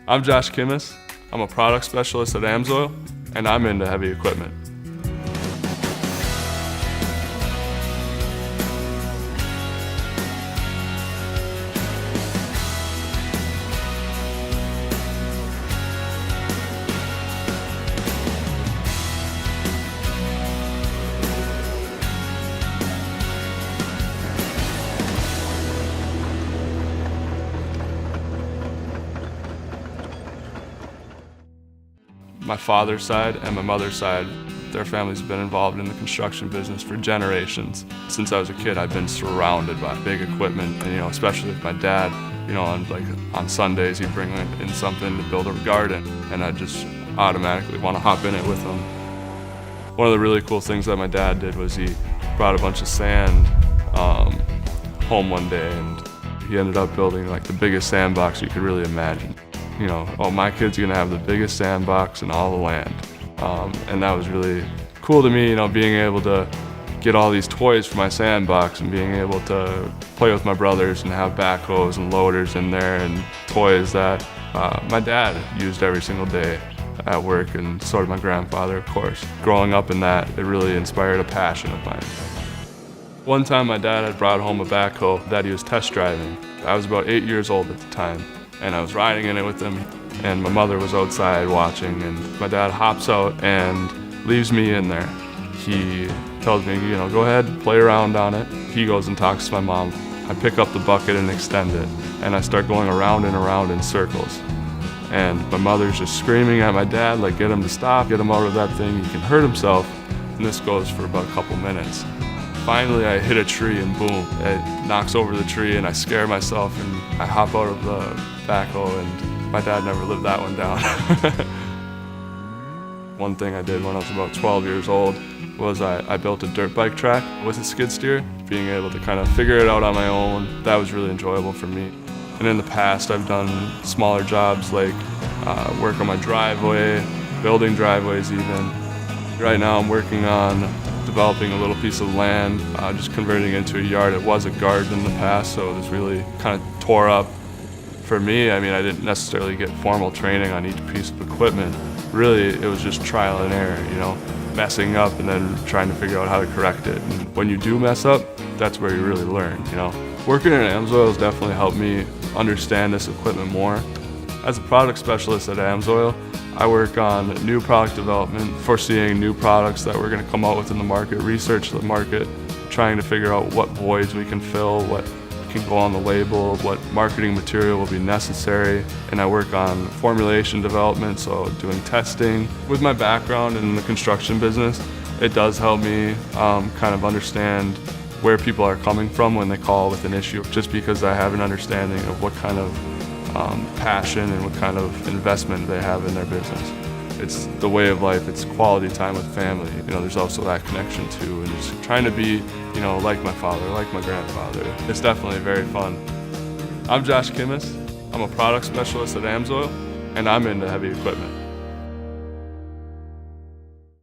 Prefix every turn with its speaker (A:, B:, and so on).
A: I'm Josh Kimmis. I'm a product specialist at AMSOIL, and I'm into heavy equipment. My father's side and my mother's side, their family's been involved in the construction business for generations. Since I was a kid, I've been surrounded by big equipment, and especially with my dad, on Sundays he'd bring in something to build a garden, and I just automatically want to hop in it with him. One of the really cool things that my dad did was he brought a bunch of sand home one day, and he ended up building like the biggest sandbox you could really imagine. Oh, my kid's gonna have the biggest sandbox in all the land. And that was really cool to me, being able to get all these toys for my sandbox and being able to play with my brothers and have backhoes and loaders in there and toys that my dad used every single day at work, and so did my grandfather, of course. Growing up in that, it really inspired a passion of mine. One time my dad had brought home a backhoe that he was test driving. I was about 8 years old at the time, and I was riding in it with him, and my mother was outside watching, and my dad hops out and leaves me in there. He tells me, go ahead, play around on it. He goes and talks to my mom. I pick up the bucket and extend it, and I start going around and around in circles. And my mother's just screaming at my dad, like, get him to stop, get him out of that thing, he can hurt himself. And this goes for about a couple minutes. Finally, I hit a tree, and boom, it knocks over the tree, and I scare myself, and I hop out of the backhoe, and my dad never lived that one down. One thing I did when I was about 12 years old was I built a dirt bike track with a skid steer, being able to kind of figure it out on my own. That was really enjoyable for me. And in the past, I've done smaller jobs like work on my driveway, building driveways even. Right now I'm working on developing a little piece of land, just converting it into a yard. It was a garden in the past, so it was really kind of tore up. For me, I didn't necessarily get formal training on each piece of equipment. Really, it was just trial and error, messing up and then trying to figure out how to correct it. And when you do mess up, that's where you really learn, Working at AMSOIL has definitely helped me understand this equipment more. As a product specialist at AMSOIL, I work on new product development, foreseeing new products that we're going to come out with in the market, research the market, trying to figure out what voids we can fill, what can go on the label, what marketing material will be necessary. And I work on formulation development, so doing testing. With my background in the construction business, it does help me kind of understand where people are coming from when they call with an issue, just because I have an understanding of what kind of passion and what kind of investment they have in their business. It's the way of life, it's quality time with family. There's also that connection too, and just trying to be, like my father, like my grandfather. It's definitely very fun. I'm Josh Kimmis. I'm a product specialist at AMSOIL, and I'm into heavy equipment.